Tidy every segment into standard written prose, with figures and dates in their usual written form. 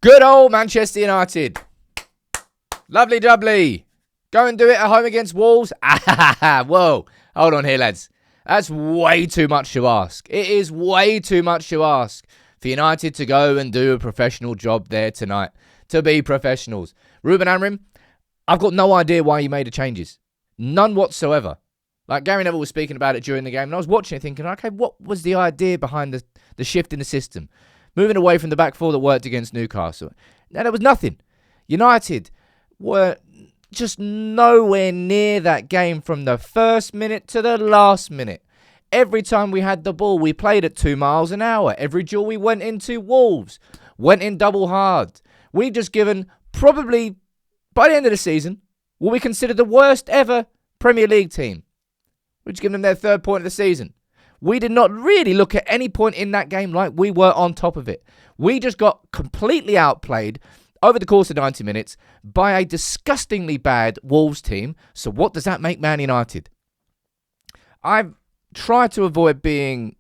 Good old Manchester United. Lovely jubbly. Go and do it at home against Wolves. Whoa. Hold on here, lads. That's way too much to ask. It is way too much to ask for United to go and do a professional job there tonight. To be professionals. Ruben Amorim, I've got no idea why he made the changes. None whatsoever. Like Gary Neville was speaking about it during the game, and I was watching it thinking, okay, what was the idea behind the shift in the system? Moving away from the back four that worked against Newcastle. No, there was nothing. United were just nowhere near that game from the first minute to the last minute. Every time we had the ball, we played at 2 miles an hour. Every duel we went into, Wolves went in double hard. We've just given probably, by the end of the season, what we consider the worst ever Premier League team. We've just given them their 3rd point of the season. We did not really look at any point in that game like we were on top of it. We just got completely outplayed over the course of 90 minutes by a disgustingly bad Wolves team. So what does that make Man United? I've tried to avoid being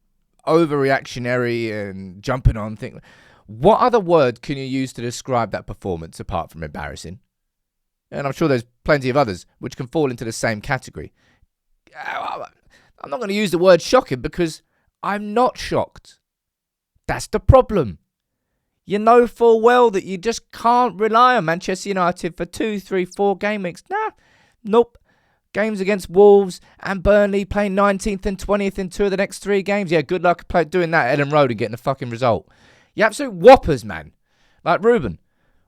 overreactionary and jumping on things. What other word can you use to describe that performance apart from embarrassing? And I'm sure there's plenty of others which can fall into the same category. I'm not going to use the word shocking because I'm not shocked. That's the problem. You know full well that you just can't rely on Manchester United for 2, 3, 4 game weeks. Nope. Games against Wolves and Burnley, playing 19th and 20th in 2 of the next 3 games. Yeah, good luck doing that at Ellen Road and getting a fucking result. You absolute whoppers, man. Like, Ruben,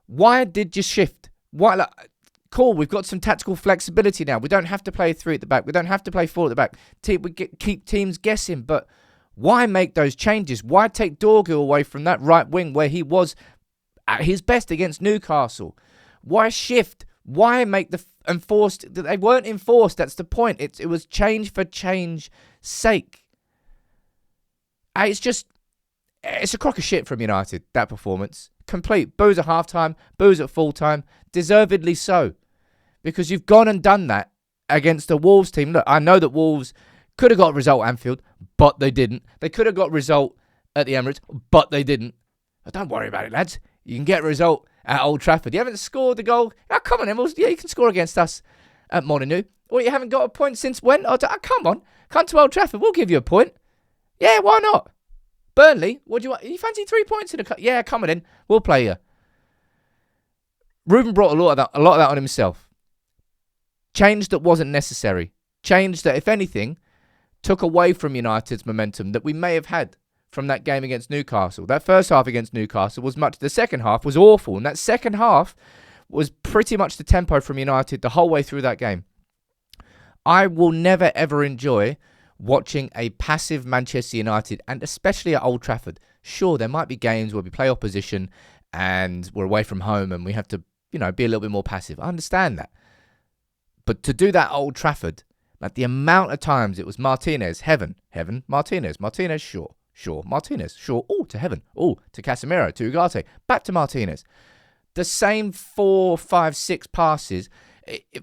why did you shift? Why? Cool, we've got some tactical flexibility now. We don't have to play 3 at the back. We don't have to play 4 at the back. Keep teams guessing, but why make those changes? Why take Dorgu away from that right wing where he was at his best against Newcastle? Why shift? Why make the enforced? They weren't enforced. That's the point. It was change for change sake. It's a crock of shit from United, that performance. Complete. Boos at half-time, boos at full-time. Deservedly so. Because you've gone and done that against the Wolves team. Look, I know that Wolves could have got a result at Anfield, but they didn't. They could have got a result at the Emirates, but they didn't. But don't worry about it, lads. You can get a result at Old Trafford. You haven't scored the goal. Oh, come on, Emils. Yeah, you can score against us at Molineux. Or you haven't got a point since when? Oh, come on. Come to Old Trafford. We'll give you a point. Yeah, why not? Burnley, what do you want? You fancy 3 points in the cup? Yeah, come on in. We'll play you. Ruben brought a lot of that on himself. Change that wasn't necessary. Change that, if anything, took away from United's momentum that we may have had from that game against Newcastle. That first half against Newcastle was much. The second half was awful, and that second half was pretty much the tempo from United the whole way through that game. I will never ever enjoy watching a passive Manchester United, and especially at Old Trafford. Sure, there might be games where we play opposition and we're away from home and we have to, be a little bit more passive. I understand that. But to do that at Old Trafford, like the amount of times it was Martinez, Heaven, Martinez, sure, Martinez, sure, to Heaven, to Casemiro, to Ugarte, back to Martinez. The same 4, 5, 6 passes.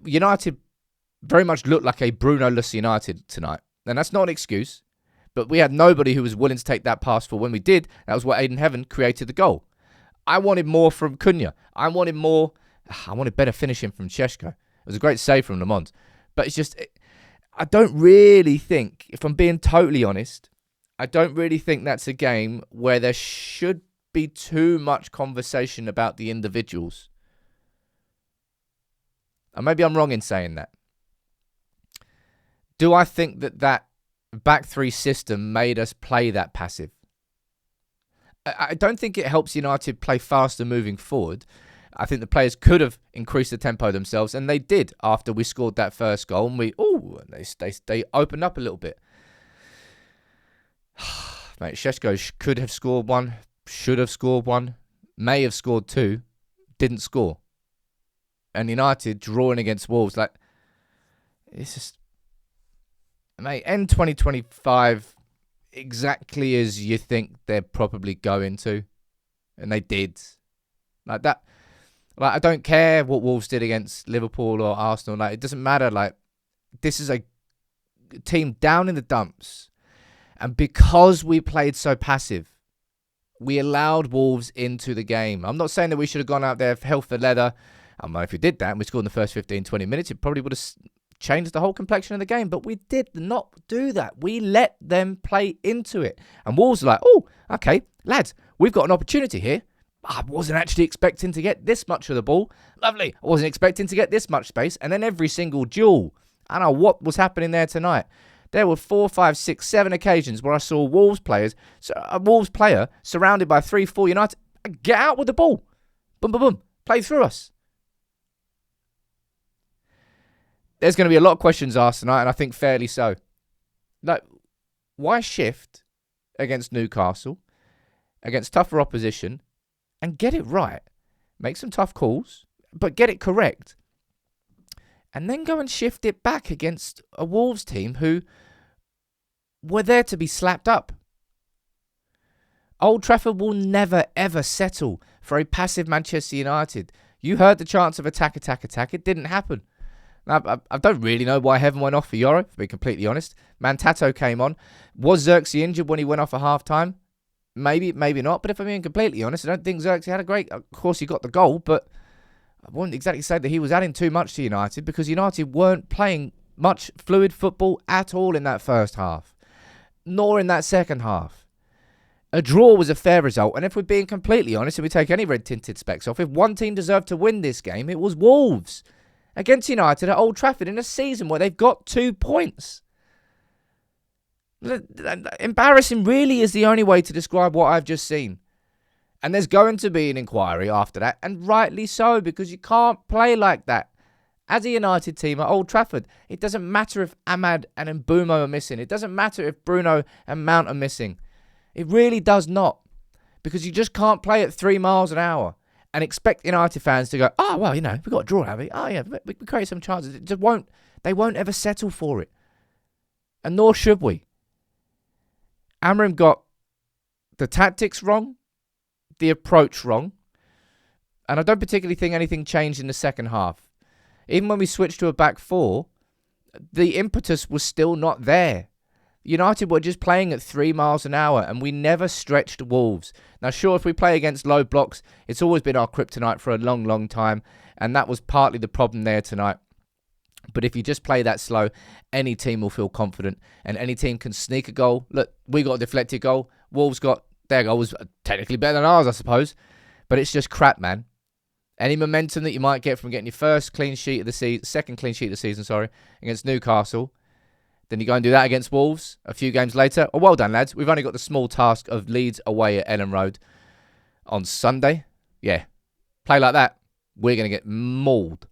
United very much looked like a Bruno-less United tonight. And that's not an excuse, but we had nobody who was willing to take that pass for when we did. That was what Aiden Heaven created the goal. I wanted more from Cunha. I wanted better finishing from Šeško. It was a great save from Lamont. But it's just, I don't really think, if I'm being totally honest, I don't really think that's a game where there should be too much conversation about the individuals. And maybe I'm wrong in saying that. Do I think that back 3 system made us play that passive? I don't think it helps United play faster moving forward. I think the players could have increased the tempo themselves, and they did after we scored that first goal. And they opened up a little bit. Mate, Šeško could have scored 1, should have scored 1, may have scored 2, didn't score. And United drawing against Wolves, it's just, mate, end 2025 exactly as you think they're probably going to. And they did. Like that. I don't care what Wolves did against Liverpool or Arsenal. It doesn't matter. This is a team down in the dumps. And because we played so passive, We allowed Wolves into the game. I'm not saying that we should have gone out there hell for leather. If we did that and we scored in the first 15, 20 minutes, it probably would have changed the whole complexion of the game. But we did not do that. We let them play into it. And Wolves are like, oh, okay, lads, we've got an opportunity here. I wasn't actually expecting to get this much of the ball. Lovely. I wasn't expecting to get this much space. And then every single duel. I don't know what was happening there tonight. There were 4, 5, 6, 7 occasions where I saw a Wolves player surrounded by 3, 4 United. Get out with the ball. Boom, boom, boom. Play through us. There's going to be a lot of questions asked tonight, and I think fairly so. Like, why shift against Newcastle, against tougher opposition, and get it right? Make some tough calls, but get it correct. And then go and shift it back against a Wolves team who were there to be slapped up. Old Trafford will never, ever settle for a passive Manchester United. You heard the chants of attack. It didn't happen. Now, I don't really know why heaven went off for Euro, to be completely honest. Mantato came on. Was Xerxes injured when he went off at half-time? Maybe, maybe not. But if I'm being completely honest, I don't think Xerxes had a great... Of course, he got the goal, but I wouldn't exactly say that he was adding too much to United because United weren't playing much fluid football at all in that first half, nor in that second half. A draw was a fair result, and if we're being completely honest, if we take any red-tinted specs off, if one team deserved to win this game, it was Wolves against United at Old Trafford in a season where they've got 2 points. Embarrassing really is the only way to describe what I've just seen. And there's going to be an inquiry after that, and rightly so, because you can't play like that. As a United team at Old Trafford, it doesn't matter if Ahmad and Mbeumo are missing. It doesn't matter if Bruno and Mount are missing. It really does not. Because you just can't play at 3 miles an hour and expect United fans to go, oh, well, you know, we've got a draw, have we? Oh, yeah, we create some chances. It just won't. They won't ever settle for it. And nor should we. Amorim got the tactics wrong, the approach wrong, and I don't particularly think anything changed in the second half. Even when we switched to a back 4, the impetus was still not there. United were just playing at 3 miles an hour, and we never stretched Wolves. Now, sure, if we play against low blocks, it's always been our kryptonite for a long, long time, and that was partly the problem there tonight. But if you just play that slow, any team will feel confident, and any team can sneak a goal. Look, we got a deflected goal. Wolves got their goal was technically better than ours, I suppose, but it's just crap, man. Any momentum that you might get from getting your first clean sheet of the season, second clean sheet of the season, against Newcastle, then you go and do that against Wolves a few games later. Oh, well done, lads. We've only got the small task of Leeds away at Ellen Road on Sunday. Yeah, play like that, we're going to get mauled.